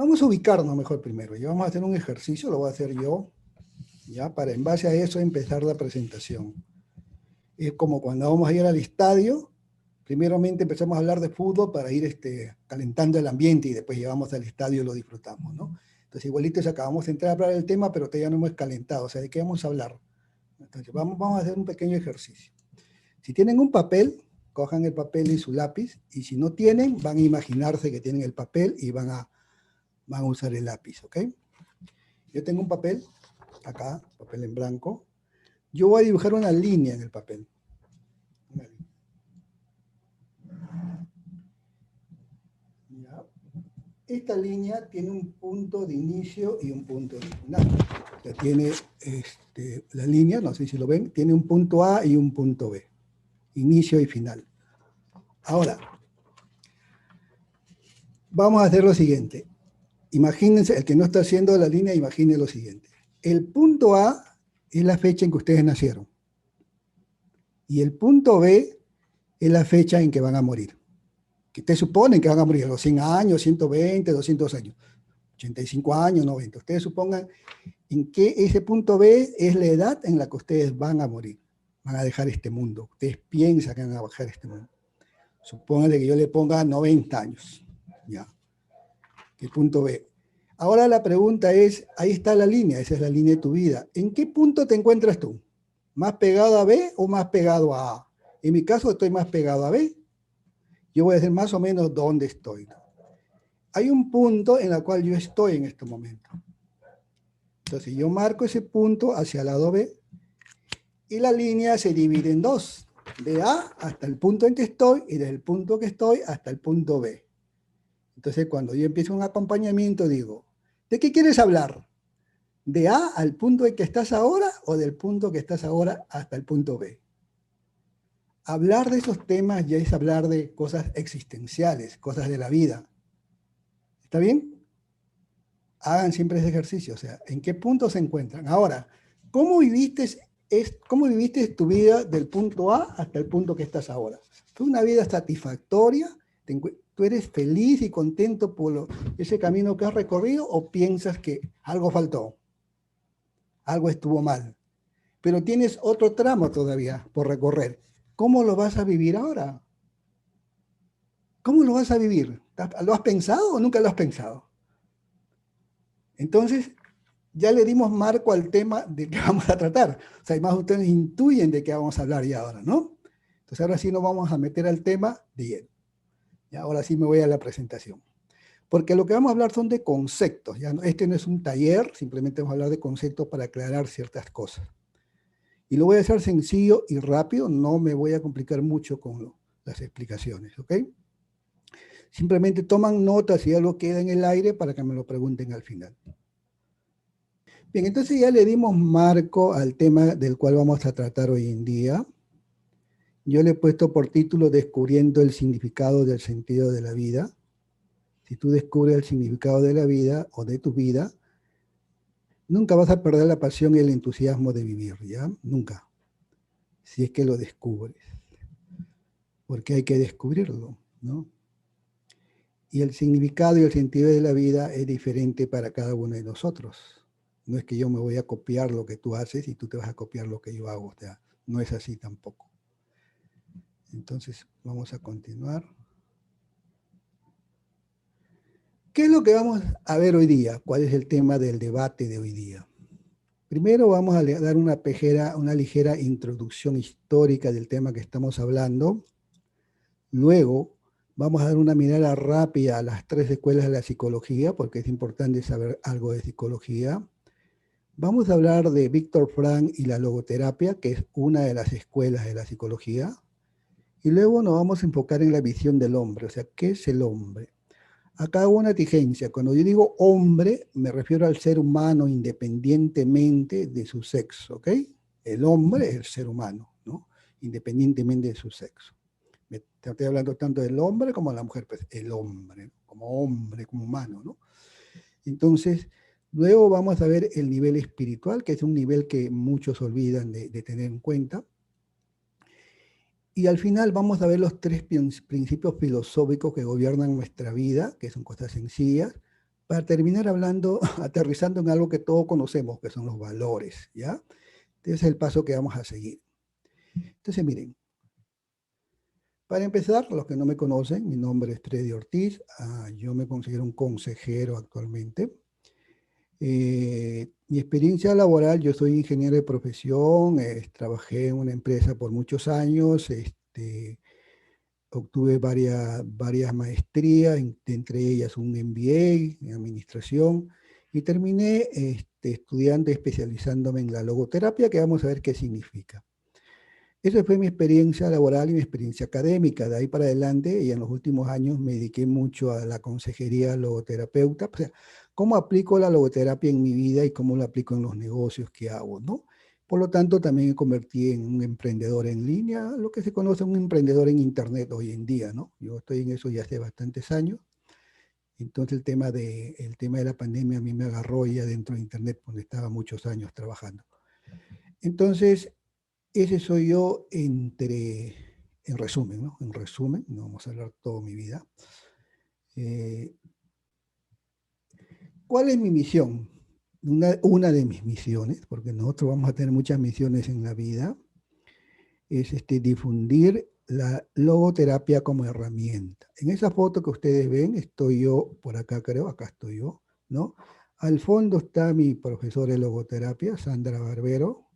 Vamos a ubicarnos mejor primero. Y vamos a hacer un ejercicio, lo voy a hacer yo, ya, para en base a eso empezar la presentación. Es como cuando vamos a ir al estadio, primeramente empezamos a hablar de fútbol para ir calentando el ambiente y después llevamos al estadio y lo disfrutamos, ¿no? Entonces, igualito acabamos de entrar a hablar del tema, pero todavía no hemos calentado. O sea, ¿de qué vamos a hablar? Entonces, vamos a hacer un pequeño ejercicio. Si tienen un papel, cojan el papel y su lápiz, y si no tienen, van a imaginarse que tienen el papel y van a usar el lápiz, ¿ok? Yo tengo un papel, acá, papel en blanco. Yo voy a dibujar una línea en el papel. ¿Ya? Esta línea tiene un punto de inicio y un punto de final. O sea, tiene la línea, no sé si lo ven, tiene un punto A y un punto B. Inicio y final. Ahora, vamos a hacer lo siguiente. Imagínense, el que no está haciendo la línea, imagine lo siguiente. El punto A es la fecha en que ustedes nacieron. Y el punto B es la fecha en que van a morir. Que ustedes suponen que van a morir a los 100 años, 120, 200 años, 85 años, 90. Ustedes supongan en que ese punto B es la edad en la que ustedes van a morir. Van a dejar este mundo. Ustedes piensan que van a dejar este mundo. Supongan que yo le ponga 90 años. Ya. El punto B. Ahora la pregunta es, ahí está la línea, esa es la línea de tu vida. ¿En qué punto te encuentras tú? ¿Más pegado a B o más pegado a A? En mi caso estoy más pegado a B. Yo voy a decir más o menos dónde estoy. Hay un punto en el cual yo estoy en este momento. Entonces yo marco ese punto hacia el lado B y la línea se divide en dos. De A hasta el punto en que estoy y desde el punto que estoy hasta el punto B. Entonces cuando yo empiezo un acompañamiento digo, ¿de qué quieres hablar? ¿De A al punto en que estás ahora o del punto que estás ahora hasta el punto B? Hablar de esos temas ya es hablar de cosas existenciales, cosas de la vida. ¿Está bien? Hagan siempre ese ejercicio, o sea, ¿en qué punto se encuentran? Ahora, ¿cómo viviste tu vida del punto A hasta el punto que estás ahora? ¿Fue una vida satisfactoria? ¿Tú eres feliz y contento por ese camino que has recorrido o piensas que algo faltó? Algo estuvo mal. Pero tienes otro tramo todavía por recorrer. ¿Cómo lo vas a vivir ahora? ¿Cómo lo vas a vivir? ¿Lo has pensado o nunca lo has pensado? Entonces, ya le dimos marco al tema de que vamos a tratar. O sea, más ustedes intuyen de qué vamos a hablar ya ahora, ¿no? Entonces, ahora sí nos vamos a meter al tema de lleno. Y ahora sí me voy a la presentación. Porque lo que vamos a hablar son de conceptos. ¿Ya? Este no es un taller, simplemente vamos a hablar de conceptos para aclarar ciertas cosas. Y lo voy a hacer sencillo y rápido, no me voy a complicar mucho con las explicaciones, ¿ok? Simplemente toman notas y algo queda en el aire para que me lo pregunten al final. Bien, entonces ya le dimos marco al tema del cual vamos a tratar hoy en día. Yo le he puesto por título Descubriendo el significado del sentido de la vida. Si tú descubres el significado de la vida o de tu vida, nunca vas a perder la pasión y el entusiasmo de vivir, ¿ya? Nunca. Si es que lo descubres. Porque hay que descubrirlo, ¿no? Y el significado y el sentido de la vida es diferente para cada uno de nosotros. No es que yo me voy a copiar lo que tú haces y tú te vas a copiar lo que yo hago. O sea, no es así tampoco. Entonces, vamos a continuar. ¿Qué es lo que vamos a ver hoy día? ¿Cuál es el tema del debate de hoy día? Primero vamos a dar una ligera introducción histórica del tema que estamos hablando. Luego vamos a dar una mirada rápida a las tres escuelas de la psicología, porque es importante saber algo de psicología. Vamos a hablar de Víctor Frank y la logoterapia, que es una de las escuelas de la psicología. Y luego nos vamos a enfocar en la visión del hombre, o sea, ¿qué es el hombre? Acá hago una tigencia. Cuando yo digo hombre, me refiero al ser humano independientemente de su sexo, ¿ok? El hombre es el ser humano, ¿no? Independientemente de su sexo. Estoy hablando tanto del hombre como de la mujer, pues el hombre, como humano, ¿no? Entonces, luego vamos a ver el nivel espiritual, que es un nivel que muchos olvidan de tener en cuenta. Y al final vamos a ver los tres principios filosóficos que gobiernan nuestra vida, que son cosas sencillas, para terminar hablando, aterrizando en algo que todos conocemos, que son los valores, ¿ya? Ese es el paso que vamos a seguir. Entonces, miren, para empezar, los que no me conocen, mi nombre es Freddy Ortiz, yo me considero un consejero actualmente. Mi experiencia laboral, yo soy ingeniero de profesión, trabajé en una empresa por muchos años, obtuve varias maestrías, entre ellas un MBA en administración, y terminé estudiando, especializándome en la logoterapia, que vamos a ver qué significa. Esa fue mi experiencia laboral y mi experiencia académica. De ahí para adelante, y en los últimos años me dediqué mucho a la consejería logoterapeuta, o sea, cómo aplico la logoterapia en mi vida y cómo la aplico en los negocios que hago, ¿no? Por lo tanto, también me convertí en un emprendedor en línea, lo que se conoce un emprendedor en Internet hoy en día, ¿no? Yo estoy en eso ya hace bastantes años. Entonces el tema de la pandemia a mí me agarró ya dentro de Internet, donde estaba muchos años trabajando. Entonces, ese soy yo en resumen, ¿no? En resumen, no vamos a hablar toda mi vida. ¿Cuál es mi misión? Una de mis misiones, porque nosotros vamos a tener muchas misiones en la vida, es difundir la logoterapia como herramienta. En esa foto que ustedes ven, estoy yo, por acá creo, acá estoy yo, ¿no? Al fondo está mi profesor de logoterapia, Sandra Barbero,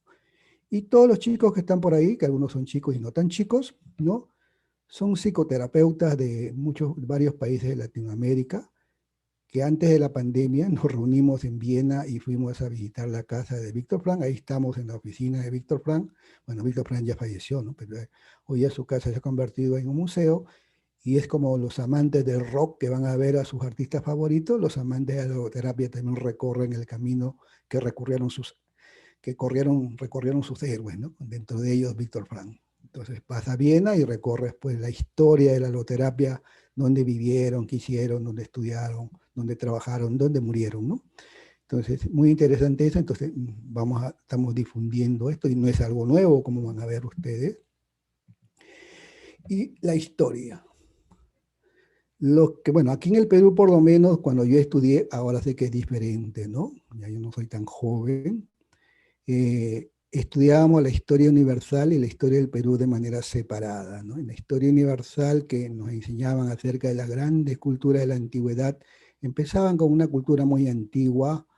y todos los chicos que están por ahí, que algunos son chicos y no tan chicos, ¿no? Son psicoterapeutas de varios países de Latinoamérica, que antes de la pandemia nos reunimos en Viena y fuimos a visitar la casa de Víctor Frank. Ahí estamos en la oficina de Víctor Frank. Bueno, Víctor Frank ya falleció, ¿no? Pero hoy ya su casa se ha convertido en un museo y es como los amantes del rock que van a ver a sus artistas favoritos, los amantes de la logoterapia también recorren el camino que recorrieron sus héroes, ¿no? Dentro de ellos Víctor Frank. Entonces pasa a Viena y recorre pues, la historia de la logoterapia, dónde vivieron, qué hicieron, dónde estudiaron, dónde trabajaron, dónde murieron, ¿no? Entonces, muy interesante eso. Entonces, estamos difundiendo esto y no es algo nuevo, como van a ver ustedes. Y la historia. Bueno, aquí en el Perú, por lo menos, cuando yo estudié, ahora sé que es diferente, ¿no? Ya yo no soy tan joven. Estudiábamos la historia universal y la historia del Perú de manera separada, ¿no? En la historia universal que nos enseñaban acerca de las grandes culturas de la antigüedad, empezaban con una cultura muy antigua,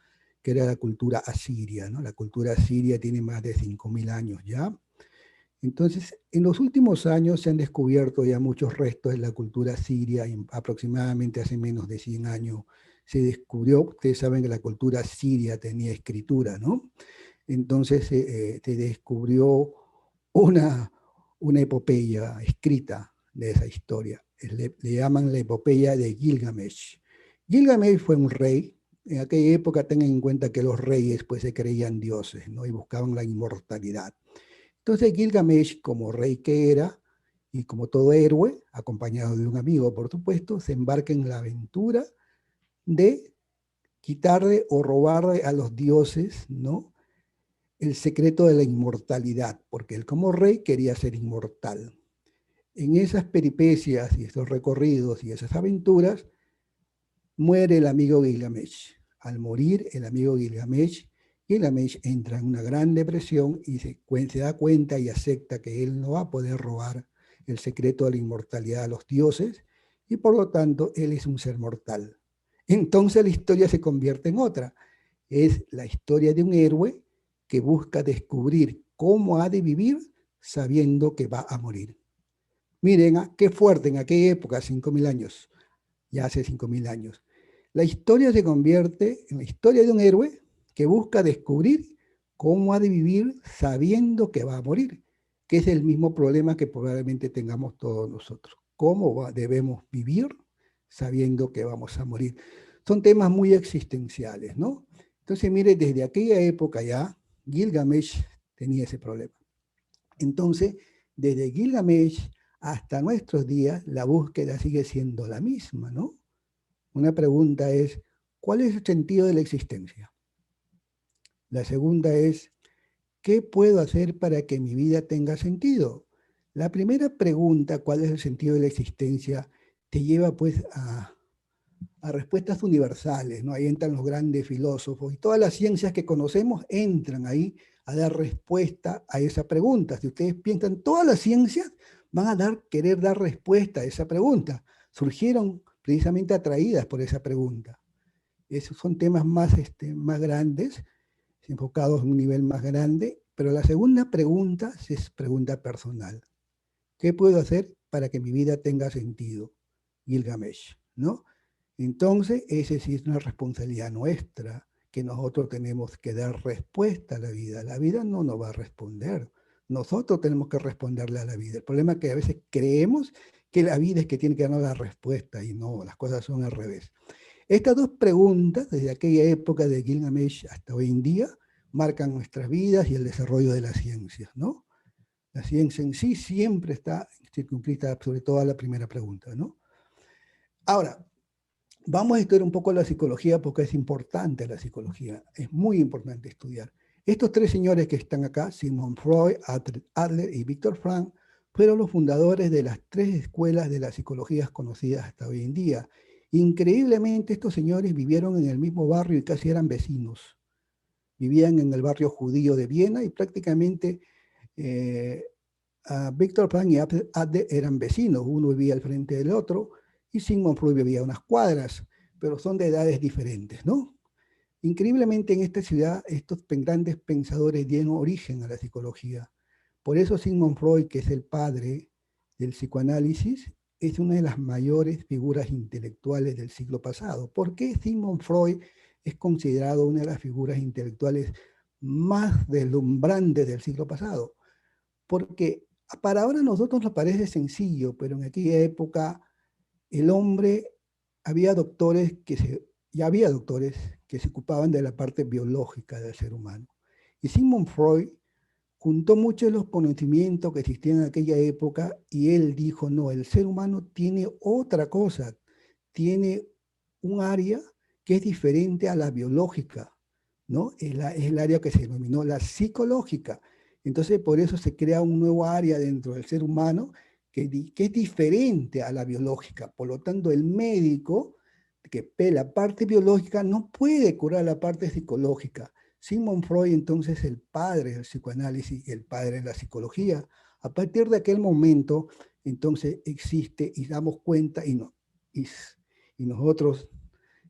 que era la cultura asiria, ¿no? La cultura asiria tiene más de 5.000 años ya. Entonces, en los últimos años se han descubierto ya muchos restos de la cultura asiria, y aproximadamente hace menos de 100 años se descubrió, ustedes saben que la cultura asiria tenía escritura, ¿no? Entonces se descubrió una, una epopeya escrita de esa historia. Le llaman la epopeya de Gilgamesh. Gilgamesh fue un rey. En aquella época tengan en cuenta que los reyes pues se creían dioses, ¿no? Y buscaban la inmortalidad. Entonces Gilgamesh, como rey que era, y como todo héroe, acompañado de un amigo, por supuesto, se embarca en la aventura de quitarle o robarle a los dioses, ¿no? El secreto de la inmortalidad, porque él como rey quería ser inmortal. En esas peripecias y esos recorridos y esas aventuras, muere el amigo Gilgamesh. Al morir el amigo Gilgamesh, Gilgamesh entra en una gran depresión y se da cuenta y acepta que él no va a poder robar el secreto de la inmortalidad a los dioses y por lo tanto él es un ser mortal. Entonces la historia se convierte en otra. Es la historia de un héroe que busca descubrir cómo ha de vivir sabiendo que va a morir. Miren, qué fuerte en aquella época, 5.000 años, ya hace 5.000 años. La historia se convierte en la historia de un héroe que busca descubrir cómo ha de vivir sabiendo que va a morir, que es el mismo problema que probablemente tengamos todos nosotros. ¿Cómo debemos vivir sabiendo que vamos a morir? Son temas muy existenciales, ¿no? Entonces, mire, desde aquella época ya, Gilgamesh tenía ese problema. Entonces, desde Gilgamesh hasta nuestros días, la búsqueda sigue siendo la misma, ¿no? Una pregunta es, ¿cuál es el sentido de la existencia? La segunda es, ¿qué puedo hacer para que mi vida tenga sentido? La primera pregunta, ¿cuál es el sentido de la existencia?, te lleva pues a a respuestas universales, ¿no? Ahí entran los grandes filósofos y todas las ciencias que conocemos entran ahí a dar respuesta a esa pregunta. Si ustedes piensan, todas las ciencias van a querer dar respuesta a esa pregunta. Surgieron precisamente atraídas por esa pregunta. Esos son temas más grandes, enfocados en un nivel más grande, pero la segunda pregunta es pregunta personal. ¿Qué puedo hacer para que mi vida tenga sentido? Gilgamesh, ¿no? Entonces, esa sí es una responsabilidad nuestra, que nosotros tenemos que dar respuesta a la vida. La vida no nos va a responder. Nosotros tenemos que responderle a la vida. El problema es que a veces creemos que la vida es que tiene que darnos la respuesta y no, las cosas son al revés. Estas dos preguntas, desde aquella época de Gilgamesh hasta hoy en día, marcan nuestras vidas y el desarrollo de las ciencias, ¿no? La ciencia en sí siempre está circunscrita sobre todo a la primera pregunta, ¿no? Ahora, vamos a estudiar un poco la psicología porque es importante la psicología, es muy importante estudiar. Estos tres señores que están acá, Sigmund Freud, Adler y Viktor Frankl, fueron los fundadores de las tres escuelas de las psicologías conocidas hasta hoy en día. Increíblemente, estos señores vivieron en el mismo barrio y casi eran vecinos. Vivían en el barrio judío de Viena y prácticamente Viktor Frankl y Adler eran vecinos. Uno vivía al frente del otro y Sigmund Freud vivía a unas cuadras, pero son de edades diferentes, ¿no? Increíblemente en esta ciudad estos grandes pensadores dieron origen a la psicología. Por eso Sigmund Freud, que es el padre del psicoanálisis, es una de las mayores figuras intelectuales del siglo pasado. ¿Por qué Sigmund Freud es considerado una de las figuras intelectuales más deslumbrantes del siglo pasado? Porque para ahora a nosotros nos parece sencillo, pero en aquella época el hombre, ya había doctores que se ocupaban de la parte biológica del ser humano. Y Sigmund Freud juntó muchos de los conocimientos que existían en aquella época y él dijo, no, el ser humano tiene otra cosa, tiene un área que es diferente a la biológica, ¿no? Es el área que se denominó la psicológica. Entonces, por eso se crea un nuevo área dentro del ser humano que es diferente a la biológica. Por lo tanto, el médico que ve la parte biológica no puede curar la parte psicológica. Sigmund Freud, entonces, el padre del psicoanálisis y el padre de la psicología. A partir de aquel momento, entonces, existe y damos cuenta y nosotros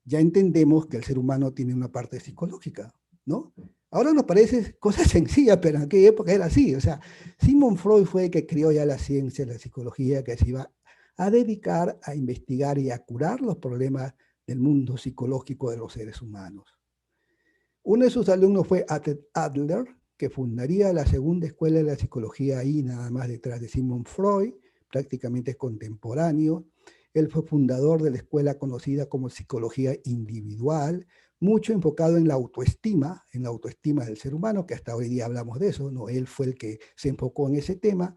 ya entendemos que el ser humano tiene una parte psicológica, ¿no? Ahora nos parece cosa sencilla, pero en aquella época era así. O sea, Sigmund Freud fue el que creó ya la ciencia, la psicología, que se iba a dedicar a investigar y a curar los problemas del mundo psicológico de los seres humanos. Uno de sus alumnos fue Adler, que fundaría la segunda escuela de la psicología ahí, nada más detrás de Sigmund Freud, prácticamente es contemporáneo. Él fue fundador de la escuela conocida como psicología individual, mucho enfocado en la autoestima del ser humano, que hasta hoy día hablamos de eso, ¿no? Él fue el que se enfocó en ese tema.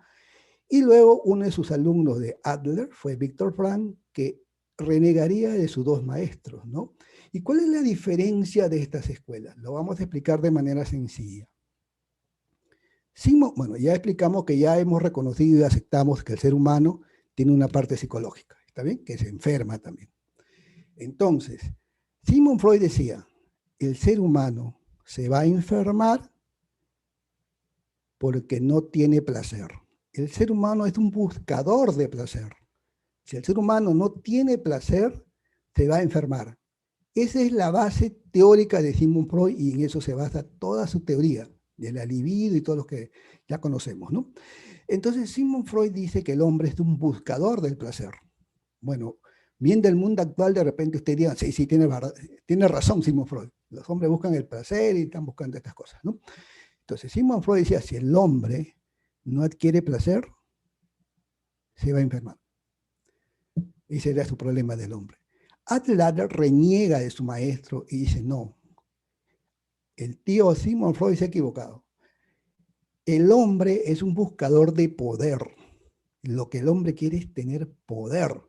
Y luego uno de sus alumnos de Adler fue Viktor Frankl, que renegaría de sus dos maestros, ¿no? ¿Y cuál es la diferencia de estas escuelas? Lo vamos a explicar de manera sencilla. Bueno, ya explicamos que ya hemos reconocido y aceptamos que el ser humano tiene una parte psicológica, ¿está bien? Que se enferma también. Entonces, Sigmund Freud decía, el ser humano se va a enfermar porque no tiene placer. El ser humano es un buscador de placer. Si el ser humano no tiene placer, se va a enfermar. Esa es la base teórica de Sigmund Freud y en eso se basa toda su teoría de la libido y todo lo que ya conocemos, ¿no? Entonces Sigmund Freud dice que el hombre es un buscador del placer. Bueno, viendo el mundo actual, de repente usted diga, sí, tiene razón Sigmund Freud. Los hombres buscan el placer y están buscando estas cosas, ¿no? Entonces Sigmund Freud decía, si el hombre no adquiere placer, se va a enfermar. Ese era su problema del hombre. Adler reniega de su maestro y dice, no, el tío Sigmund Freud se ha equivocado. El hombre es un buscador de poder. Lo que el hombre quiere es tener poder.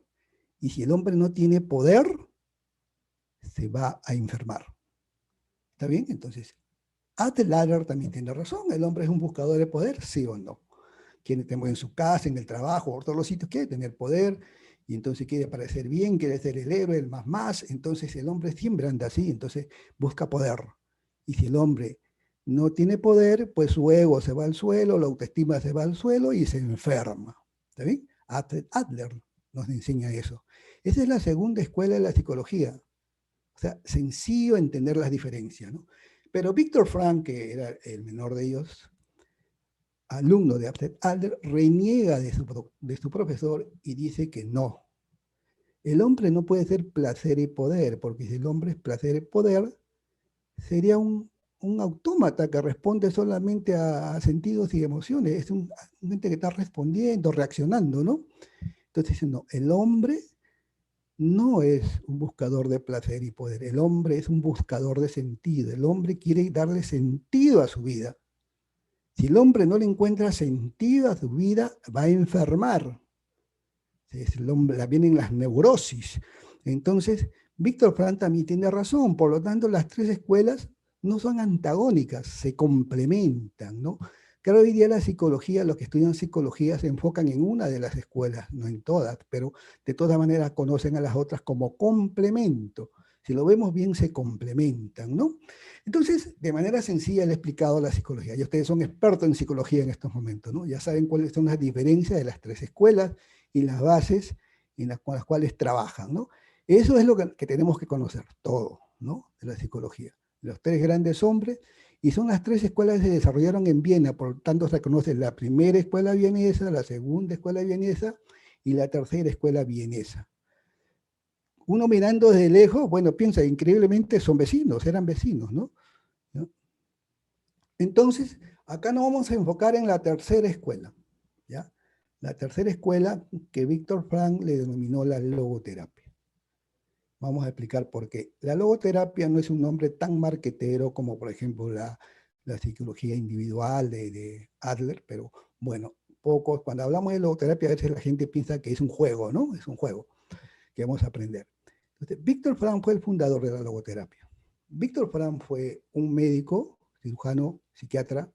Y si el hombre no tiene poder, se va a enfermar. ¿Está bien? Entonces, Adler también tiene razón. El hombre es un buscador de poder, sí o no. Quiere tener en su casa, en el trabajo, por todos los sitios, quiere tener poder y entonces quiere parecer bien, quiere ser el héroe, el más, entonces el hombre siempre anda así, entonces busca poder. Y si el hombre no tiene poder, pues su ego se va al suelo, la autoestima se va al suelo y se enferma. ¿Está bien? Adler nos enseña eso. Esa es la segunda escuela de la psicología. O sea, sencillo entender las diferencias, ¿no? Pero Víctor Frank, que era el menor de ellos, alumno de Adler, reniega de su profesor y dice que no. El hombre no puede ser placer y poder, porque si el hombre es placer y poder, sería un autómata que responde solamente a sentidos y emociones. Es un ente que está respondiendo, reaccionando, ¿no? Entonces, no, el hombre no es un buscador de placer y poder. El hombre es un buscador de sentido. El hombre quiere darle sentido a su vida. Si el hombre no le encuentra sentido a su vida, va a enfermar. El hombre, vienen las neurosis. Entonces, Víctor Frank también tiene razón. Por lo tanto, las tres escuelas no son antagónicas, se complementan, ¿no? Claro, hoy día la psicología, los que estudian psicología se enfocan en una de las escuelas, no en todas, pero de todas maneras conocen a las otras como complemento. Si lo vemos bien, se complementan, ¿no? Entonces, de manera sencilla le he explicado la psicología. Y ustedes son expertos en psicología en estos momentos, ¿no? Ya saben cuáles son las diferencias de las tres escuelas y las bases con las cuales trabajan, ¿no? Eso es lo que tenemos que conocer, todo, ¿no? De la psicología. Los tres grandes hombres, y son las tres escuelas que se desarrollaron en Viena, por lo tanto se conoce la primera escuela vienesa, la segunda escuela vienesa y la tercera escuela vienesa. Uno mirando desde lejos, bueno, piensa, increíblemente son vecinos, eran vecinos, ¿no? Entonces, acá nos vamos a enfocar en la tercera escuela, ¿ya? La tercera escuela que Víctor Frank le denominó la logoterapia. Vamos a explicar por qué. La logoterapia no es un nombre tan marquetero como, por ejemplo, la psicología individual de Adler, pero bueno, pocos, cuando hablamos de logoterapia, a veces la gente piensa que es un juego, ¿no? Es un juego que vamos a aprender. Entonces, Víctor Frank fue el fundador de la logoterapia. Víctor Frank fue un médico, cirujano, psiquiatra,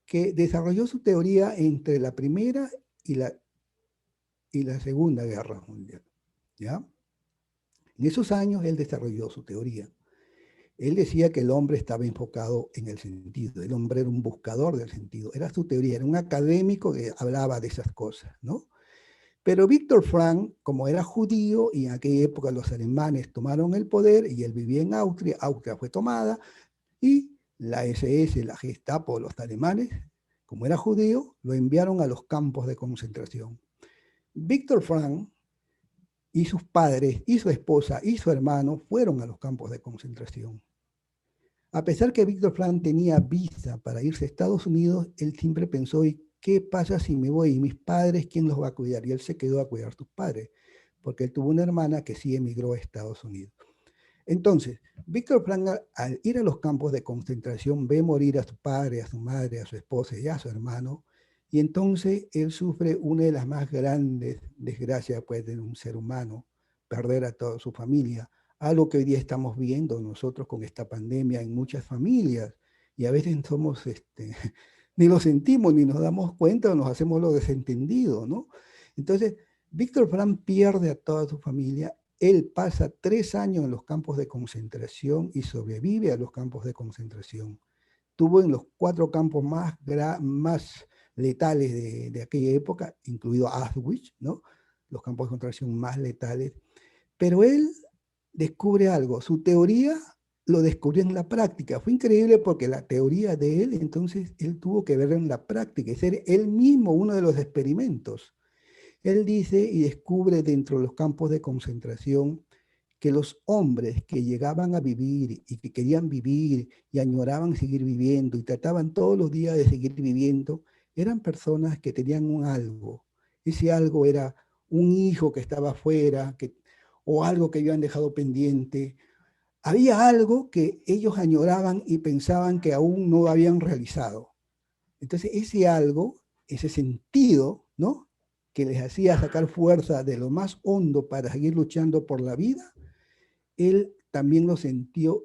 que desarrolló su teoría entre la Primera y la Segunda Guerra Mundial, ¿ya? En esos años él desarrolló su teoría. Él decía que el hombre estaba enfocado en el sentido, el hombre era un buscador del sentido, era su teoría, era un académico que hablaba de esas cosas, ¿no? Pero Víctor Frank, como era judío y en aquella época los alemanes tomaron el poder y él vivía en Austria, Austria fue tomada y la SS, la Gestapo, los alemanes, como era judío, lo enviaron a los campos de concentración. Víctor Frank y sus padres, y su esposa, y su hermano fueron a los campos de concentración. A pesar que Víctor Frank tenía visa para irse a Estados Unidos, él siempre pensó, ¿y qué pasa si me voy? ¿Y mis padres quién los va a cuidar? Y él se quedó a cuidar a sus padres, porque él tuvo una hermana que sí emigró a Estados Unidos. Entonces, Víctor Frank, al ir a los campos de concentración, ve morir a su padre, a su madre, a su esposa y a su hermano, y entonces él sufre una de las más grandes desgracias que puede tener un ser humano, perder a toda su familia, algo que hoy día estamos viendo nosotros con esta pandemia en muchas familias, y a veces somos, ni lo sentimos, ni nos damos cuenta, o nos hacemos lo desentendido, ¿no? Entonces, Víctor Frank pierde a toda su familia. Él pasa 3 años en los campos de concentración y sobrevive a los campos de concentración. Tuvo en los 4 campos más letales de aquella época, incluido Auschwitz, ¿no? Los campos de concentración más letales. Pero él descubre algo. Su teoría lo descubrió en la práctica. Fue increíble porque la teoría de él, entonces, él tuvo que verla en la práctica y ser él mismo uno de los experimentos. Él dice y descubre dentro de los campos de concentración que los hombres que llegaban a vivir y que querían vivir y añoraban seguir viviendo y trataban todos los días de seguir viviendo, eran personas que tenían un algo. Ese algo era un hijo que estaba afuera o algo que habían dejado pendiente. Había algo que ellos añoraban y pensaban que aún no habían realizado. Entonces ese algo, ese sentido, ¿no?, que les hacía sacar fuerza de lo más hondo para seguir luchando por la vida, él también lo sintió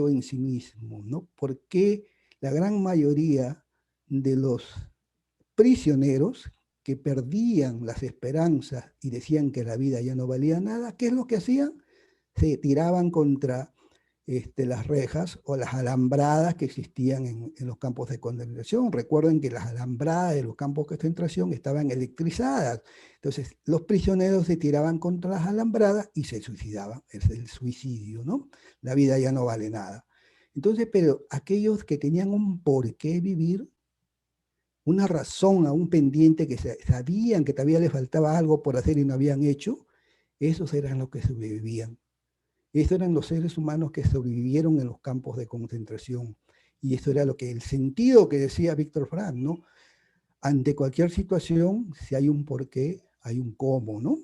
en sí mismo, ¿no? Porque la gran mayoría de los prisioneros que perdían las esperanzas y decían que la vida ya no valía nada, ¿qué es lo que hacían? Se tiraban contra las rejas o las alambradas que existían en los campos de concentración. Recuerden que las alambradas de los campos de concentración estaban electrizadas. Entonces, los prisioneros se tiraban contra las alambradas y se suicidaban. Es el suicidio, ¿no? La vida ya no vale nada. Entonces, pero aquellos que tenían un por qué vivir, una razón a un pendiente que sabían que todavía les faltaba algo por hacer y no habían hecho, esos eran los que sobrevivían. Esos eran los seres humanos que sobrevivieron en los campos de concentración. Y eso era lo que el sentido que decía Víctor Frank, ¿no? Ante cualquier situación, si hay un porqué, hay un cómo, ¿no?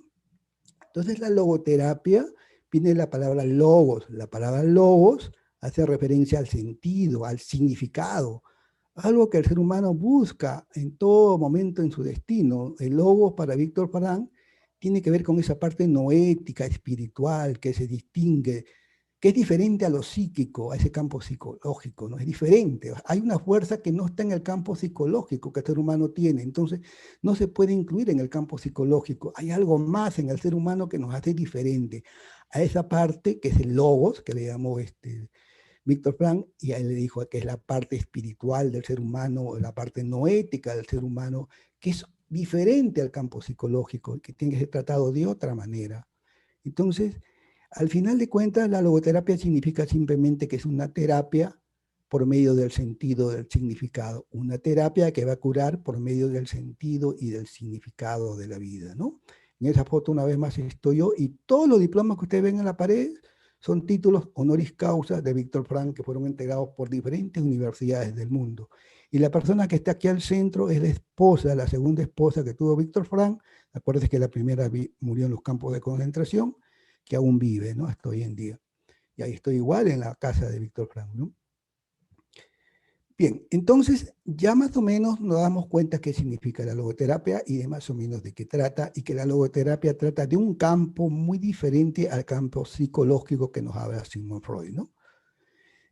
Entonces la logoterapia viene de la palabra logos. La palabra logos hace referencia al sentido, al significado, algo que el ser humano busca en todo momento en su destino. El logos para Víctor Frank tiene que ver con esa parte noética, espiritual, que se distingue, que es diferente a lo psíquico, a ese campo psicológico, ¿no? Es diferente. Hay una fuerza que no está en el campo psicológico que el ser humano tiene, entonces no se puede incluir en el campo psicológico. Hay algo más en el ser humano que nos hace diferente a esa parte que es el logos, que le llamó Víctor Frank, y a él le dijo que es la parte espiritual del ser humano, la parte noética del ser humano, que es diferente al campo psicológico, que tiene que ser tratado de otra manera. Entonces, al final de cuentas, la logoterapia significa simplemente que es una terapia por medio del sentido del significado, una terapia que va a curar por medio del sentido y del significado de la vida, ¿no? En esa foto una vez más estoy yo, y todos los diplomas que ustedes ven en la pared son títulos honoris causa de Víctor Frank que fueron entregados por diferentes universidades del mundo. Y la persona que está aquí al centro es la esposa, la segunda esposa que tuvo Víctor Frank. Acuérdense que la primera murió en los campos de concentración, que aún vive, ¿no? Hasta hoy en día. Y ahí estoy igual en la casa de Víctor Frank, ¿no? Bien, entonces ya más o menos nos damos cuenta qué significa la logoterapia y de más o menos de qué trata, y que la logoterapia trata de un campo muy diferente al campo psicológico que nos habla Sigmund Freud, ¿no?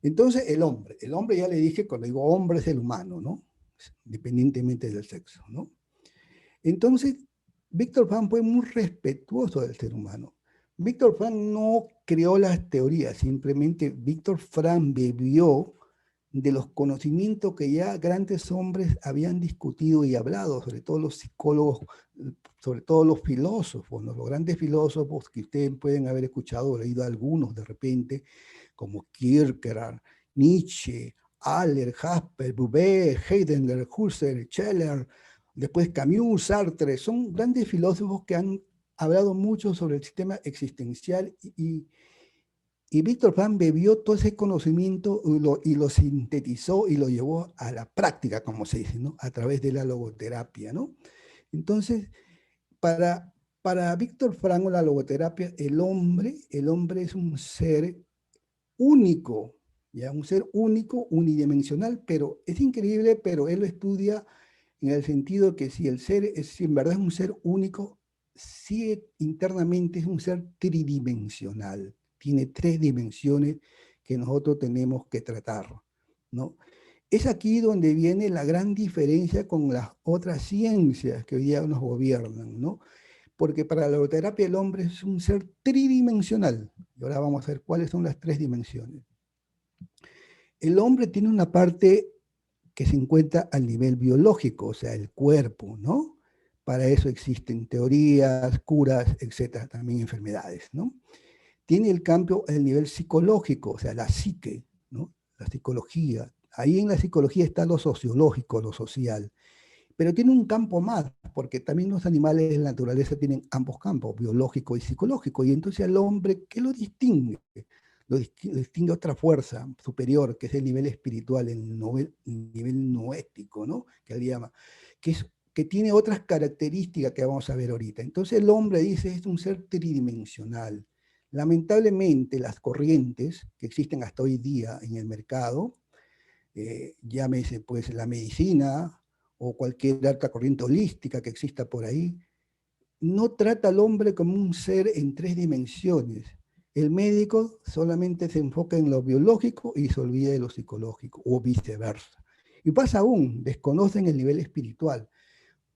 Entonces el hombre ya le dije, cuando digo hombre es el humano, ¿no? Independientemente del sexo, ¿no? Entonces, Víctor Frank fue muy respetuoso del ser humano. Víctor Frank no creó las teorías, simplemente Víctor Frank bebió de los conocimientos que ya grandes hombres habían discutido y hablado, sobre todo los psicólogos, sobre todo los filósofos, ¿no? Los grandes filósofos que ustedes pueden haber escuchado o leído algunos de repente, como Kierkegaard, Nietzsche, Haller, Jasper, Boubet, Heidegger, Husserl, Scheller, después Camus, Sartre, son grandes filósofos que han hablado mucho sobre el sistema existencial y Víctor Frank bebió todo ese conocimiento y lo sintetizó y lo llevó a la práctica, como se dice, ¿no? A través de la logoterapia, ¿no? Entonces, para Víctor Frank, la logoterapia, el hombre es un ser único, ¿ya? Un ser único, unidimensional, pero es increíble, pero él lo estudia en el sentido que si el ser si en verdad es un ser único, sí internamente es un ser tridimensional, tiene 3 dimensiones que nosotros tenemos que tratar, ¿no? Es aquí donde viene la gran diferencia con las otras ciencias que hoy día nos gobiernan, ¿no? Porque para la logoterapia el hombre es un ser tridimensional. Y ahora vamos a ver cuáles son las 3 dimensiones. El hombre tiene una parte que se encuentra al nivel biológico, o sea, el cuerpo, ¿no? Para eso existen teorías, curas, etcétera, también enfermedades, ¿no? Tiene el cambio al nivel psicológico, o sea, la psique, ¿no? La psicología. Ahí en la psicología está lo sociológico, lo social. Pero tiene un campo más, porque también los animales de la naturaleza tienen ambos campos, biológico y psicológico, y entonces al hombre, ¿qué lo distingue? Lo distingue otra fuerza superior, que es el nivel espiritual, el nivel noético, ¿no? Que él llama, que tiene otras características que vamos a ver ahorita. Entonces el hombre, dice, es un ser tridimensional. Lamentablemente las corrientes que existen hasta hoy día en el mercado, llámese pues la medicina o cualquier otra corriente holística que exista por ahí, no trata al hombre como un ser en 3 dimensiones. El médico solamente se enfoca en lo biológico y se olvida de lo psicológico, o viceversa. Y pasa aún, desconocen el nivel espiritual.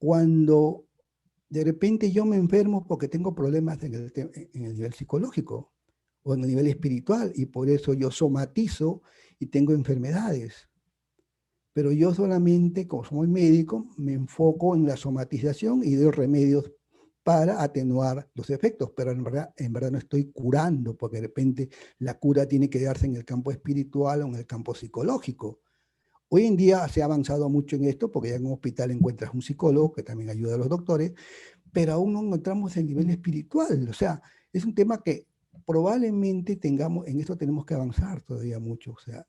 cuando de repente yo me enfermo porque tengo problemas en el nivel psicológico o en el nivel espiritual, y por eso yo somatizo y tengo enfermedades. Pero yo solamente, como soy médico, me enfoco en la somatización y doy remedios para atenuar los efectos, pero en verdad no estoy curando, porque de repente la cura tiene que darse en el campo espiritual o en el campo psicológico. Hoy en día se ha avanzado mucho en esto, porque ya en un hospital encuentras un psicólogo que también ayuda a los doctores, pero aún no encontramos el nivel espiritual. O sea, es un tema que probablemente tengamos, en esto tenemos que avanzar todavía mucho. O sea,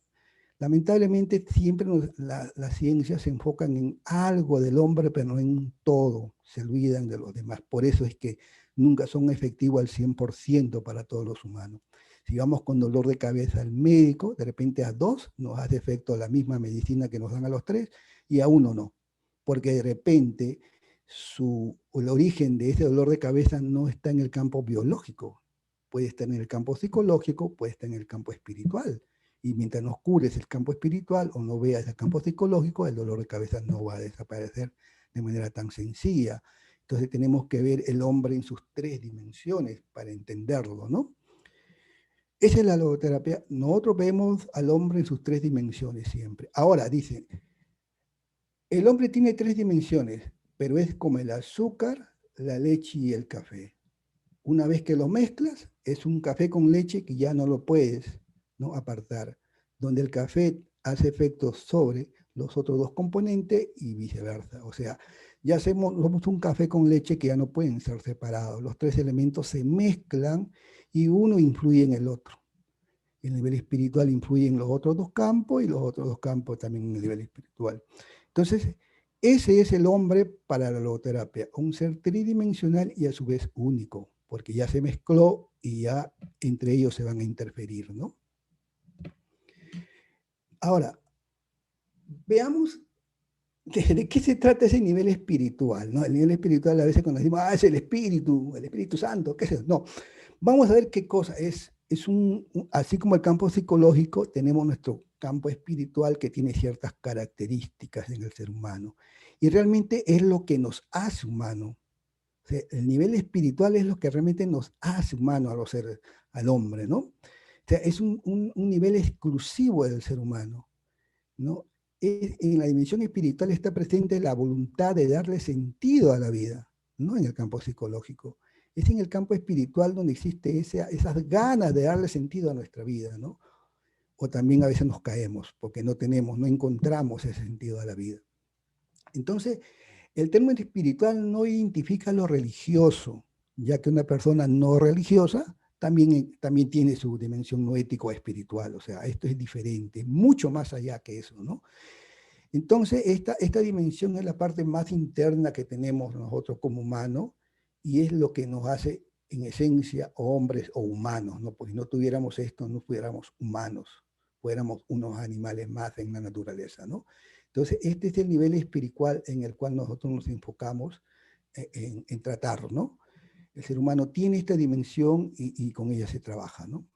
lamentablemente siempre las ciencias se enfocan en algo del hombre, pero no en todo, se olvidan de los demás. Por eso es que nunca son efectivos al 100% para todos los humanos. Si vamos con dolor de cabeza al médico, de repente a 2 nos hace efecto la misma medicina que nos dan a los 3 y a 1 no, porque de repente el origen de ese dolor de cabeza no está en el campo biológico, puede estar en el campo psicológico, puede estar en el campo espiritual. Y mientras no cures el campo espiritual o no veas el campo psicológico, el dolor de cabeza no va a desaparecer de manera tan sencilla. Entonces tenemos que ver el hombre en sus 3 dimensiones para entenderlo, ¿no? Esa es la logoterapia. Nosotros vemos al hombre en sus 3 dimensiones siempre. Ahora, dicen, el hombre tiene 3 dimensiones, pero es como el azúcar, la leche y el café. Una vez que lo mezclas, es un café con leche que ya no lo puedes, ¿no?, apartar, donde el café hace efectos sobre los otros 2 componentes y viceversa. O sea, ya somos un café con leche que ya no pueden ser separados. Los 3 elementos se mezclan y uno influye en el otro. El nivel espiritual influye en los otros 2 campos y los otros 2 campos también en el nivel espiritual. Entonces, ese es el hombre para la logoterapia, un ser tridimensional y a su vez único, porque ya se mezcló y ya entre ellos se van a interferir, ¿no? Ahora, veamos de qué se trata ese nivel espiritual, ¿no? El nivel espiritual a veces cuando decimos, es el Espíritu Santo, qué sé yo. No, vamos a ver qué cosa es. Así como el campo psicológico, tenemos nuestro campo espiritual que tiene ciertas características en el ser humano. Y realmente es lo que nos hace humano. O sea, el nivel espiritual es lo que realmente nos hace humano a los seres, al hombre, ¿no? O sea, es un nivel exclusivo del ser humano, ¿no? En la dimensión espiritual está presente la voluntad de darle sentido a la vida, no en el campo psicológico. Es en el campo espiritual donde existe esas ganas de darle sentido a nuestra vida, ¿no? O también a veces nos caemos porque no encontramos ese sentido a la vida. Entonces, el término espiritual no identifica lo religioso, ya que una persona no religiosa también tiene su dimensión no ético espiritual. O sea, esto es diferente, mucho más allá que eso, ¿no? Entonces, esta dimensión es la parte más interna que tenemos nosotros como humanos y es lo que nos hace, en esencia, hombres o humanos, ¿no? Porque si no tuviéramos esto, no fuéramos humanos, fuéramos unos animales más en la naturaleza, ¿no? Entonces, este es el nivel espiritual en el cual nosotros nos enfocamos en tratarlo, ¿no? El ser humano tiene esta dimensión y con ella se trabaja, ¿no?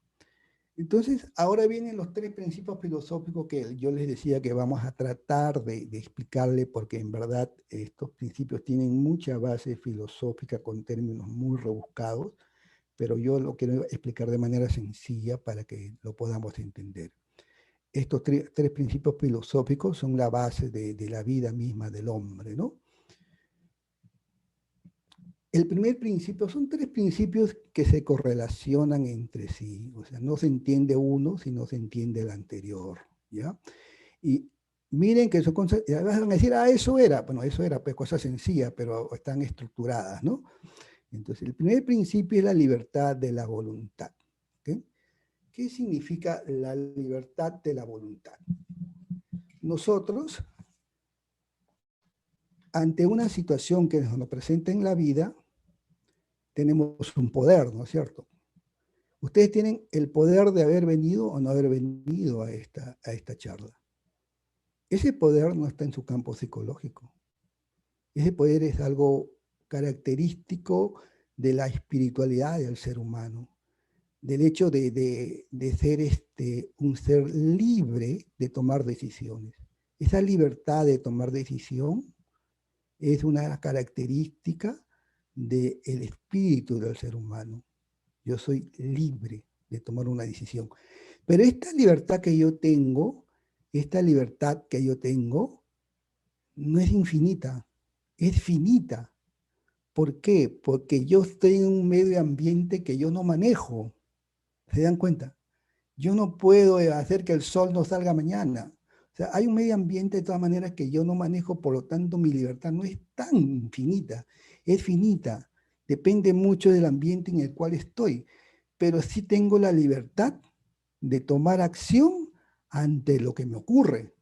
Entonces, ahora vienen los 3 principios filosóficos que yo les decía que vamos a tratar de explicarle, porque en verdad estos principios tienen mucha base filosófica con términos muy rebuscados, pero yo lo quiero explicar de manera sencilla para que lo podamos entender. Estos 3 principios filosóficos son la base de la vida misma del hombre, ¿no? El primer principio, son 3 principios que se correlacionan entre sí, o sea, no se entiende uno si no se entiende el anterior, ¿ya? Y miren que van a decir, eso era, bueno, eso era pues, cosa sencilla, pero están estructuradas, ¿no? Entonces, el primer principio es la libertad de la voluntad, ¿ok? ¿Qué significa la libertad de la voluntad? Nosotros, ante una situación que nos presenta en la vida, tenemos un poder, ¿no es cierto? Ustedes tienen el poder de haber venido o no haber venido a esta charla. Ese poder no está en su campo psicológico. Ese poder es algo característico de la espiritualidad del ser humano, del hecho de ser un ser libre de tomar decisiones. Esa libertad de tomar decisión es una característica del espíritu del ser humano. Yo soy libre de tomar una decisión. Pero esta libertad que yo tengo, no es infinita, es finita. ¿Por qué? Porque yo estoy en un medio ambiente que yo no manejo. ¿Se dan cuenta? Yo no puedo hacer que el sol no salga mañana. O sea, hay un medio ambiente de todas maneras que yo no manejo, por lo tanto mi libertad no es tan infinita, es finita. Depende mucho del ambiente en el cual estoy, pero sí tengo la libertad de tomar acción ante lo que me ocurre.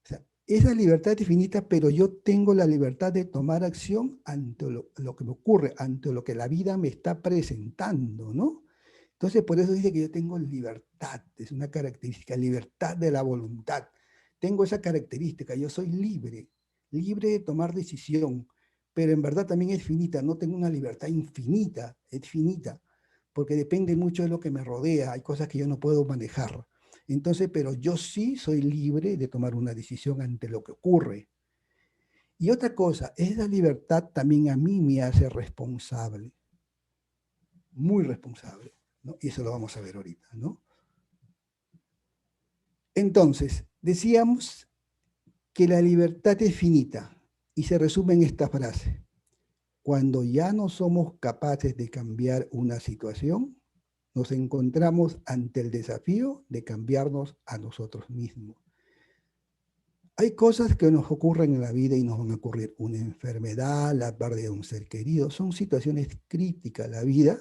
O sea, esa libertad es finita, pero yo tengo la libertad de tomar acción ante lo que me ocurre, ante lo que la vida me está presentando, ¿no? Entonces, por eso dice que yo tengo libertad, es una característica, libertad de la voluntad. Tengo esa característica, yo soy libre, libre de tomar decisión, pero en verdad también es finita, no tengo una libertad infinita, es finita, porque depende mucho de lo que me rodea, hay cosas que yo no puedo manejar. Entonces, pero yo sí soy libre de tomar una decisión ante lo que ocurre. Y otra cosa, esa libertad también a mí me hace responsable, muy responsable, ¿no? Y eso lo vamos a ver ahorita, ¿no? Entonces, decíamos que la libertad es finita y se resume en esta frase. Cuando ya no somos capaces de cambiar una situación, nos encontramos ante el desafío de cambiarnos a nosotros mismos. Hay cosas que nos ocurren en la vida y nos van a ocurrir. Una enfermedad, la pérdida de un ser querido, son situaciones críticas. La vida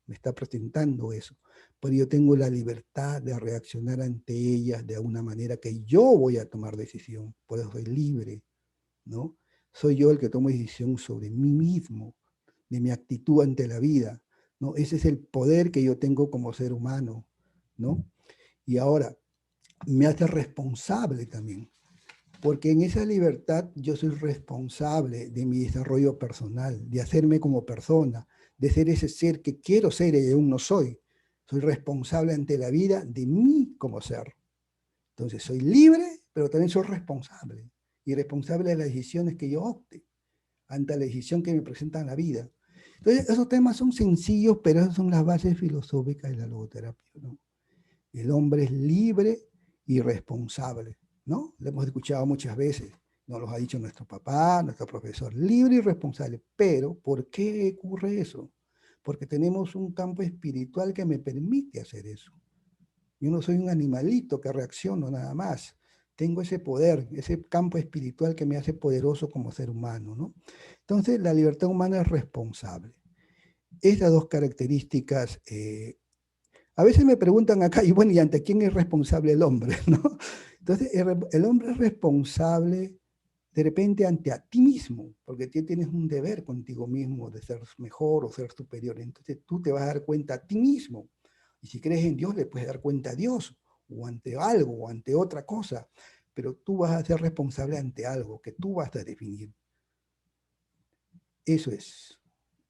me está presentando eso. Pero yo tengo la libertad de reaccionar ante ellas de una manera que yo voy a tomar decisión. Por eso soy libre, ¿no? Soy yo el que tomo decisión sobre mí mismo, de mi actitud ante la vida, ¿no? Ese es el poder que yo tengo como ser humano, ¿no? Y ahora, me hace responsable también, porque en esa libertad yo soy responsable de mi desarrollo personal, de hacerme como persona, de ser ese ser que quiero ser y aún no soy. Soy responsable ante la vida de mí como ser. Entonces soy libre, pero también soy responsable. Y responsable de las decisiones que yo opte, ante la decisión que me presenta en la vida. Entonces esos temas son sencillos, pero esas son las bases filosóficas de la logoterapia, ¿no? El hombre es libre y responsable, ¿no? Lo hemos escuchado muchas veces, nos lo ha dicho nuestro papá, nuestro profesor, libre y responsable. Pero, ¿por qué ocurre eso? Porque tenemos un campo espiritual que me permite hacer eso. Yo no soy un animalito que reacciono nada más. Tengo ese poder, ese campo espiritual que me hace poderoso como ser humano, ¿no? Entonces, la libertad humana es responsable. Estas dos características a veces me preguntan acá, y bueno, ¿y ante quién es responsable el hombre? ¿No? Entonces, el hombre es responsable de repente ante a ti mismo, porque tú tienes un deber contigo mismo de ser mejor o ser superior. Entonces, tú te vas a dar cuenta a ti mismo. Y si crees en Dios, le puedes dar cuenta a Dios, o ante algo, o ante otra cosa. Pero tú vas a ser responsable ante algo que tú vas a definir. Eso es.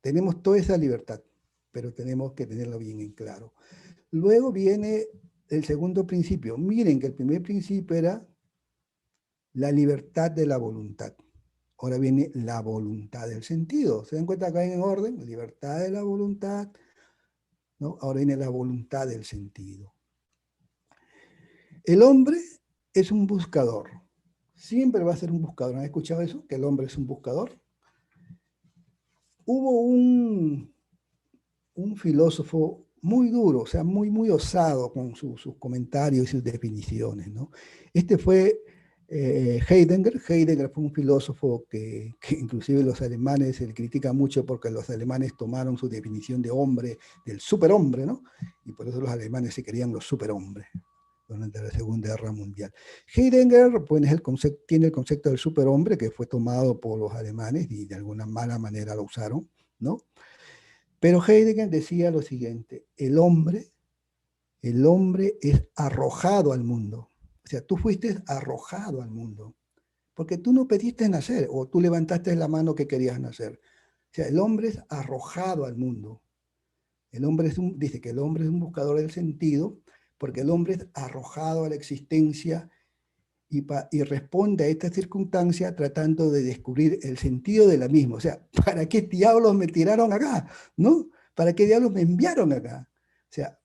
Tenemos toda esa libertad, pero tenemos que tenerlo bien en claro. Luego viene el segundo principio. Miren que el primer principio era la libertad de la voluntad. Ahora viene la voluntad del sentido. ¿Se dan cuenta acá en orden? Libertad de la voluntad, ¿no? Ahora viene la voluntad del sentido. El hombre es un buscador. Siempre va a ser un buscador. ¿Han escuchado eso? Que el hombre es un buscador. Hubo un filósofo muy duro, o sea, muy osado con sus comentarios y sus definiciones, ¿no? Este fue Heidegger. Heidegger fue un filósofo que inclusive los alemanes se le critica mucho porque los alemanes tomaron su definición de hombre, del superhombre, ¿no? Y por eso los alemanes se querían los superhombres durante la Segunda Guerra Mundial. Heidegger pues, tiene el concepto del superhombre que fue tomado por los alemanes y de alguna mala manera lo usaron, ¿no? Pero Heidegger decía lo siguiente, el hombre es arrojado al mundo. O sea, tú fuiste arrojado al mundo, porque tú no pediste nacer, o tú levantaste la mano que querías nacer. O sea, el hombre es arrojado al mundo. Dice que el hombre es un buscador del sentido, porque el hombre es arrojado a la existencia y responde a esta circunstancia tratando de descubrir el sentido de la misma. O sea, ¿para qué diablos me tiraron acá? ¿No? ¿Para qué diablos me enviaron acá? O sea,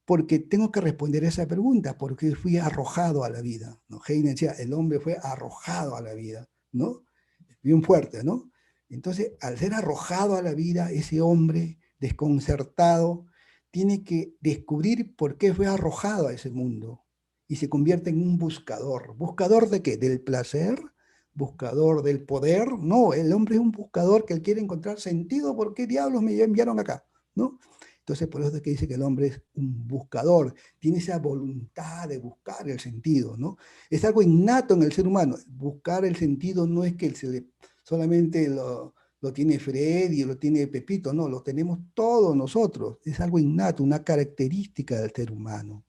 porque tengo que responder esa pregunta, porque fui arrojado a la vida, ¿no? Heine decía, el hombre fue arrojado a la vida, ¿no? Bien fuerte, ¿no? Entonces, al ser arrojado a la vida, ese hombre desconcertado tiene que descubrir por qué fue arrojado a ese mundo y se convierte en un buscador. ¿Buscador de qué? ¿Del placer? ¿Buscador del poder? No, el hombre es un buscador que él quiere encontrar sentido. ¿Por qué diablos me enviaron acá? ¿No? Entonces, por eso es que dice que el hombre es un buscador, tiene esa voluntad de buscar el sentido, ¿no? Es algo innato en el ser humano. Buscar el sentido no es que solamente lo tiene Freddy o lo tiene Pepito, no, lo tenemos todos nosotros. Es algo innato, una característica del ser humano.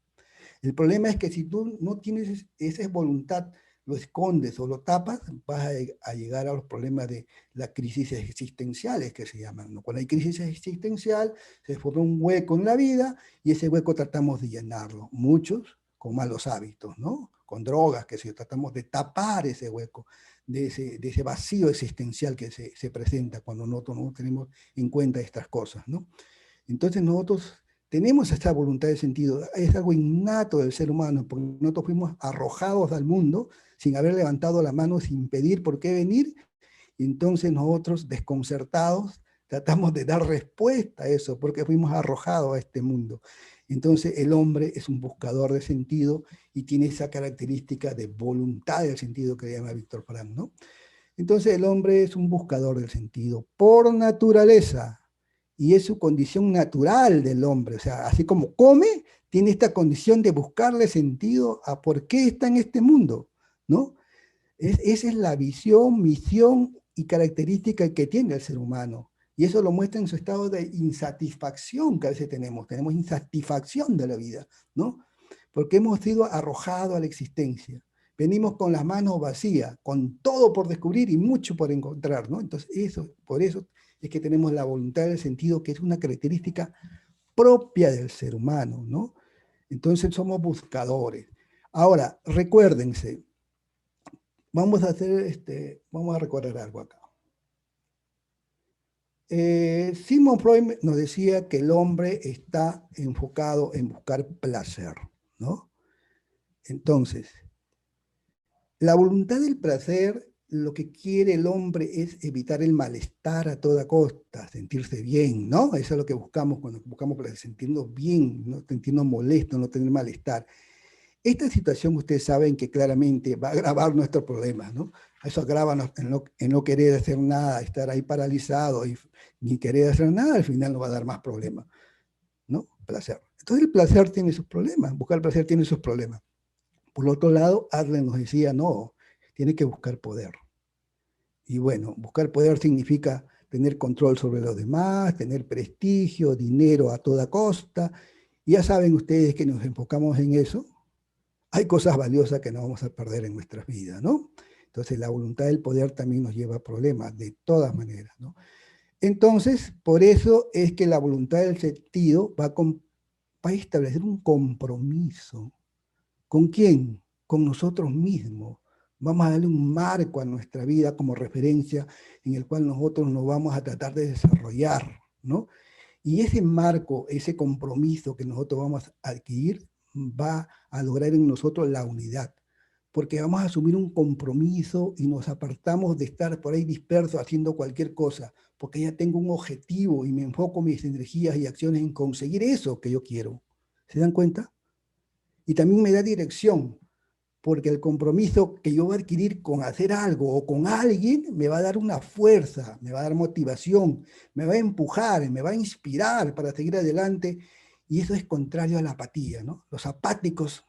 El problema es que si tú no tienes esa voluntad, lo escondes o lo tapas, vas a llegar a los problemas de las crisis existenciales que se llaman, ¿no? Cuando hay crisis existencial, se forma un hueco en la vida y ese hueco tratamos de llenarlo. Muchos con malos hábitos, ¿no? Con drogas, que si tratamos de tapar ese hueco, de ese vacío existencial que se presenta cuando nosotros no tenemos en cuenta estas cosas, ¿no? Entonces nosotros tenemos esta voluntad de sentido, es algo innato del ser humano, porque nosotros fuimos arrojados al mundo sin haber levantado la mano, sin pedir por qué venir, y entonces nosotros, desconcertados, tratamos de dar respuesta a eso, porque fuimos arrojados a este mundo. Entonces el hombre es un buscador de sentido y tiene esa característica de voluntad del sentido que le llama Víctor Frank, ¿no? Entonces el hombre es un buscador del sentido por naturaleza, y es su condición natural del hombre. O sea, así como come, tiene esta condición de buscarle sentido a por qué está en este mundo, ¿no? Esa es la visión, misión y característica que tiene el ser humano. Y eso lo muestra en su estado de insatisfacción que a veces tenemos. Tenemos insatisfacción de la vida, ¿no? Porque hemos sido arrojados a la existencia. Venimos con las manos vacías, con todo por descubrir y mucho por encontrar, ¿no? Entonces, por eso es que tenemos la voluntad del sentido, que es una característica propia del ser humano, ¿no? Entonces somos buscadores. Ahora, recuérdense, vamos a recordar algo acá. Sigmund Freud nos decía que el hombre está enfocado en buscar placer, ¿no? Entonces, la voluntad del placer, lo que quiere el hombre es evitar el malestar a toda costa, sentirse bien, ¿no? Eso es lo que buscamos cuando buscamos placer, sentirnos bien, no sentirnos molestos, no tener malestar. Esta situación ustedes saben que claramente va a agravar nuestros problemas, ¿no? Eso agrava en no querer hacer nada, estar ahí paralizado y ni querer hacer nada, al final nos va a dar más problemas, ¿no? Placer. Entonces el placer tiene sus problemas, buscar el placer tiene sus problemas. Por otro lado, Adler nos decía, no, tiene que buscar poder. Y bueno, buscar poder significa tener control sobre los demás, tener prestigio, dinero a toda costa. Y ya saben ustedes que nos enfocamos en eso. Hay cosas valiosas que no vamos a perder en nuestras vidas, ¿no? Entonces la voluntad del poder también nos lleva a problemas, de todas maneras, ¿no? Entonces, por eso es que la voluntad del sentido va a establecer un compromiso. ¿Con quién? Con nosotros mismos. Vamos a darle un marco a nuestra vida como referencia en el cual nosotros nos vamos a tratar de desarrollar, ¿no? Y ese marco, ese compromiso que nosotros vamos a adquirir, va a lograr en nosotros la unidad, porque vamos a asumir un compromiso y nos apartamos de estar por ahí dispersos haciendo cualquier cosa, porque ya tengo un objetivo y me enfoco mis energías y acciones en conseguir eso que yo quiero. ¿Se dan cuenta? Y también me da dirección, porque el compromiso que yo voy a adquirir con hacer algo o con alguien me va a dar una fuerza, me va a dar motivación, me va a empujar, me va a inspirar para seguir adelante, y eso es contrario a la apatía, ¿no? Los apáticos,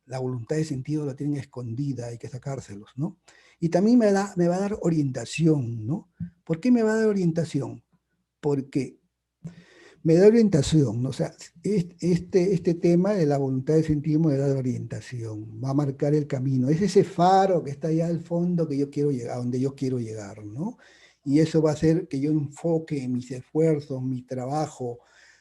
la voluntad de sentido la tienen escondida, hay que sacárselos, ¿no? Y también me va a dar orientación, ¿no? ¿Por qué me va a dar orientación? Porque me da orientación, ¿no? O sea, este tema de la voluntad de sentido me da orientación, va a marcar el camino, es ese faro que está allá al fondo que yo quiero llegar, a donde yo quiero llegar, ¿no? Y eso va a hacer que yo enfoque mis esfuerzos, mi trabajo,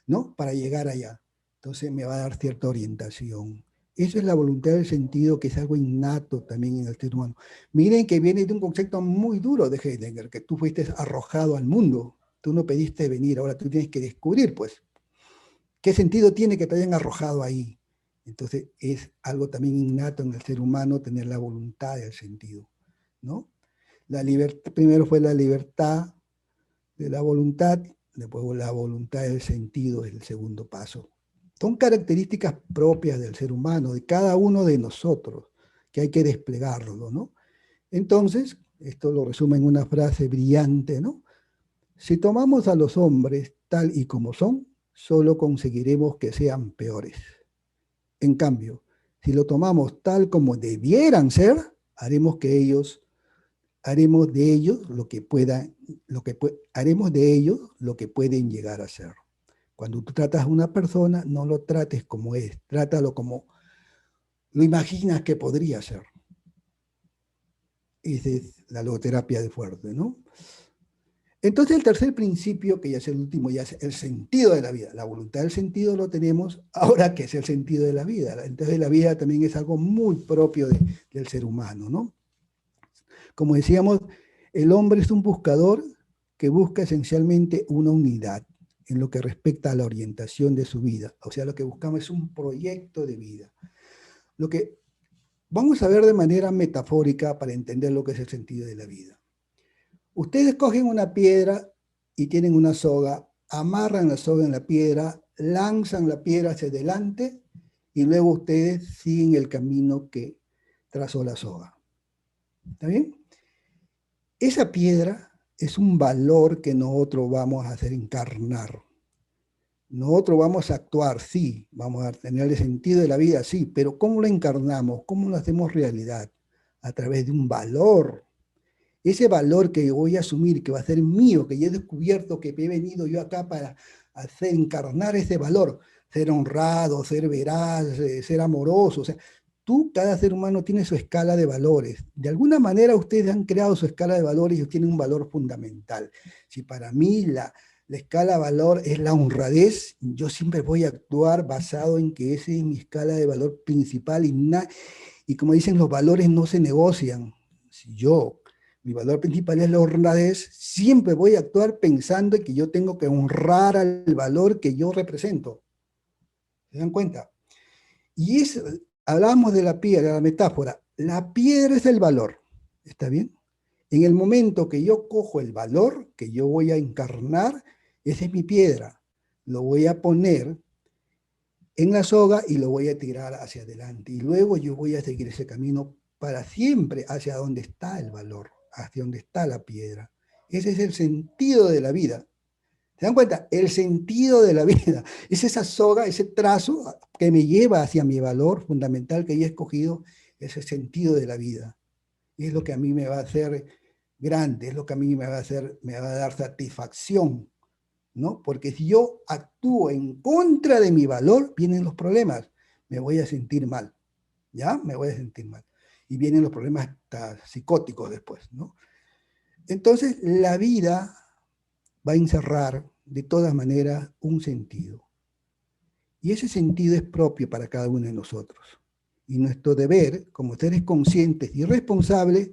¿no? Para llegar allá. Entonces me va a dar cierta orientación. Eso es la voluntad del sentido, que es algo innato también en el ser humano. Miren que viene de un concepto muy duro de Heidegger, que tú fuiste arrojado al mundo. Tú no pediste venir, ahora tú tienes que descubrir, pues, qué sentido tiene que te hayan arrojado ahí. Entonces, es algo también innato en el ser humano tener la voluntad del sentido, ¿no? La libertad, primero fue la libertad de la voluntad, después la voluntad del sentido es el segundo paso. Son características propias del ser humano, de cada uno de nosotros, que hay que desplegarlo, ¿no? Entonces, esto lo resume en una frase brillante, ¿no? Si tomamos a los hombres tal y como son, solo conseguiremos que sean peores. En cambio, si lo tomamos tal como debieran ser, haremos de ellos haremos de ellos lo que pueden llegar a ser. Cuando tú tratas a una persona, no lo trates como es, trátalo como lo imaginas que podría ser. Esa es la logoterapia de Fuerte, ¿no? Entonces el tercer principio, que ya es el último, ya es el sentido de la vida. La voluntad del sentido lo tenemos, ahora que es el sentido de la vida. Entonces la vida también es algo muy propio del ser humano, ¿no? Como decíamos, el hombre es un buscador que busca esencialmente una unidad en lo que respecta a la orientación de su vida. O sea, lo que buscamos es un proyecto de vida. Lo que vamos a ver de manera metafórica para entender lo que es el sentido de la vida. Ustedes cogen una piedra y tienen una soga, amarran la soga en la piedra, lanzan la piedra hacia adelante y luego ustedes siguen el camino que trazó la soga. ¿Está bien? Esa piedra es un valor que nosotros vamos a hacer encarnar. Nosotros vamos a actuar, sí, vamos a tener el sentido de la vida, sí, pero ¿cómo lo encarnamos? ¿Cómo lo hacemos realidad? A través de un valor. Ese valor que voy a asumir, que va a ser mío, que ya he descubierto, que he venido yo acá para hacer encarnar ese valor, ser honrado, ser veraz, ser amoroso. O sea, cada ser humano tiene su escala de valores. De alguna manera ustedes han creado su escala de valores y tienen un valor fundamental. Si para mí la escala de valor es la honradez, yo siempre voy a actuar basado en que esa es mi escala de valor principal y como dicen, los valores no se negocian. Si mi valor principal es la honradez, siempre voy a actuar pensando en que yo tengo que honrar al valor que yo represento. ¿Se dan cuenta? Y hablamos de la piedra, la metáfora. La piedra es el valor, ¿está bien? En el momento que yo cojo el valor que yo voy a encarnar, esa es mi piedra. Lo voy a poner en la soga y lo voy a tirar hacia adelante. Y luego yo voy a seguir ese camino para siempre hacia donde está el valor, hacia donde está la piedra. Ese es el sentido de la vida. ¿Se dan cuenta? El sentido de la vida es esa soga, ese trazo que me lleva hacia mi valor fundamental que ya he escogido, ese sentido de la vida. Y es lo que a mí me va a hacer grande, es lo que a mí me va a dar satisfacción, ¿no? Porque si yo actúo en contra de mi valor, vienen los problemas. Me voy a sentir mal, ¿ya? Me voy a sentir mal. Y vienen los problemas psicóticos después, ¿no? Entonces, la vida va a encerrar de todas maneras un sentido. Y ese sentido es propio para cada uno de nosotros. Y nuestro deber, como seres conscientes y responsables,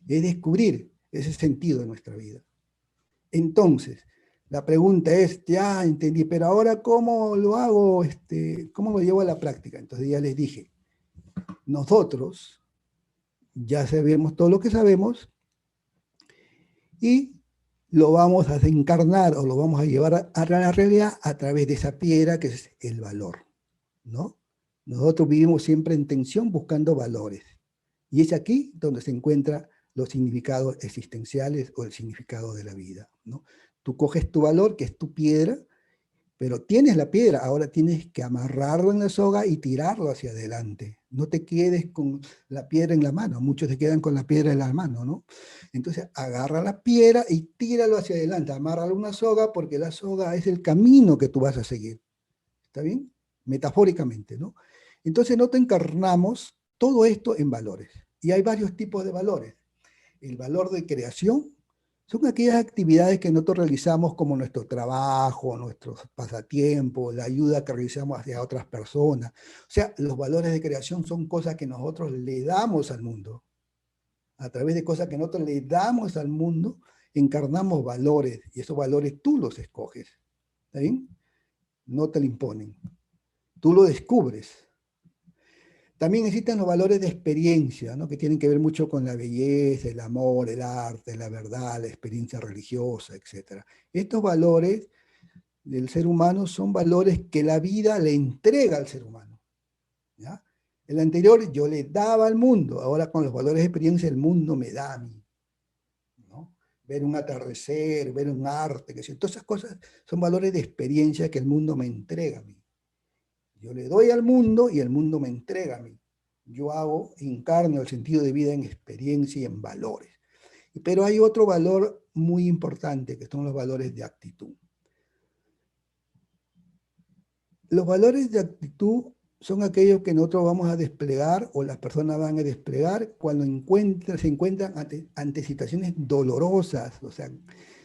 es descubrir ese sentido de nuestra vida. Entonces, la pregunta es, ya entendí, pero ahora ¿cómo lo hago? ¿Cómo lo llevo a la práctica? Entonces ya les dije, nosotros ya sabemos todo lo que sabemos y lo vamos a encarnar o lo vamos a llevar a la realidad a través de esa piedra que es el valor, ¿no? Nosotros vivimos siempre en tensión buscando valores. Y es aquí donde se encuentran los significados existenciales o el significado de la vida, ¿no? Tú coges tu valor, que es tu piedra, pero tienes la piedra, ahora tienes que amarrarlo en la soga y tirarlo hacia adelante. No te quedes con la piedra en la mano, muchos se quedan con la piedra en la mano, ¿no? Entonces agarra la piedra y tíralo hacia adelante, amárralo a una soga porque la soga es el camino que tú vas a seguir. ¿Está bien? Metafóricamente, ¿no? Entonces nosotros encarnamos todo esto en valores. Y hay varios tipos de valores. El valor de creación son aquellas actividades que nosotros realizamos como nuestro trabajo, nuestros pasatiempos, la ayuda que realizamos hacia otras personas. O sea, los valores de creación son cosas que nosotros le damos al mundo. A través de cosas que nosotros le damos al mundo, encarnamos valores, y esos valores tú los escoges. ¿Está bien? No te lo imponen. Tú lo descubres. También existen los valores de experiencia, ¿no? Que tienen que ver mucho con la belleza, el amor, el arte, la verdad, la experiencia religiosa, etc. Estos valores del ser humano son valores que la vida le entrega al ser humano, ¿ya? El anterior yo le daba al mundo, ahora con los valores de experiencia el mundo me da a mí, ¿no? Ver un atardecer, ver un arte, que todas esas cosas son valores de experiencia que el mundo me entrega a mí. Yo le doy al mundo y el mundo me entrega a mí. Yo encarno el sentido de vida en experiencia y en valores. Pero hay otro valor muy importante, que son los valores de actitud. Los valores de actitud son aquellos que nosotros vamos a desplegar o las personas van a desplegar cuando se encuentran ante situaciones dolorosas, o sea,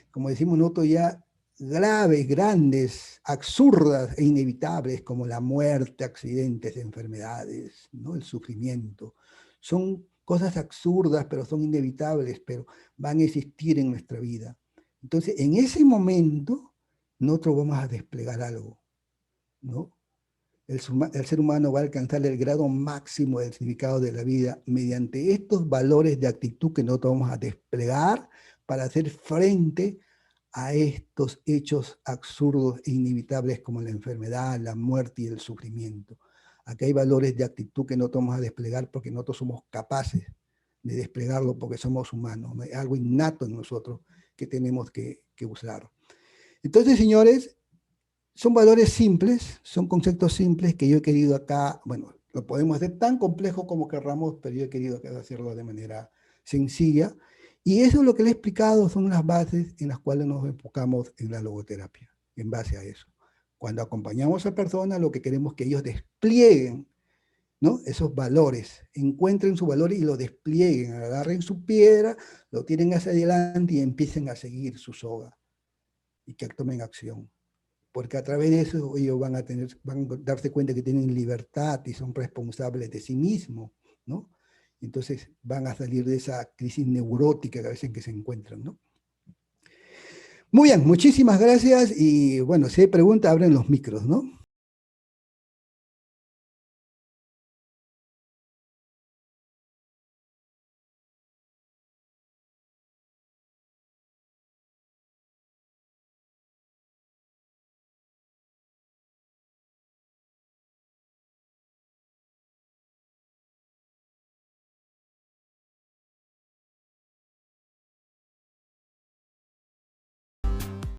como decimos nosotros ya, graves, grandes, absurdas e inevitables, como la muerte, accidentes, enfermedades, ¿no? El sufrimiento. Son cosas absurdas, pero son inevitables, pero van a existir en nuestra vida. Entonces, en ese momento, nosotros vamos a desplegar algo, ¿no? El ser humano va a alcanzar el grado máximo del significado de la vida mediante estos valores de actitud que nosotros vamos a desplegar para hacer frente a estos hechos absurdos e inevitables como la enfermedad, la muerte y el sufrimiento. Aquí hay valores de actitud que nosotros vamos a desplegar porque nosotros somos capaces de desplegarlo porque somos humanos, ¿no? Es algo innato en nosotros que tenemos que usar. Entonces, señores, son valores simples, son conceptos simples que yo he querido acá, bueno, lo podemos hacer tan complejo como querramos, pero yo he querido acá hacerlo de manera sencilla. Y eso es lo que le he explicado, son las bases en las cuales nos enfocamos en la logoterapia, en base a eso. Cuando acompañamos a personas, lo que queremos es que ellos desplieguen, ¿no? Esos valores, encuentren su valor y lo desplieguen, agarren su piedra, lo tiren hacia adelante y empiecen a seguir su soga y que tomen acción. Porque a través de eso ellos van a darse cuenta que tienen libertad y son responsables de sí mismos, ¿no? Entonces van a salir de esa crisis neurótica que a veces que se encuentran, ¿no? Muy bien, muchísimas gracias y bueno, si hay preguntas, abren los micros, ¿no?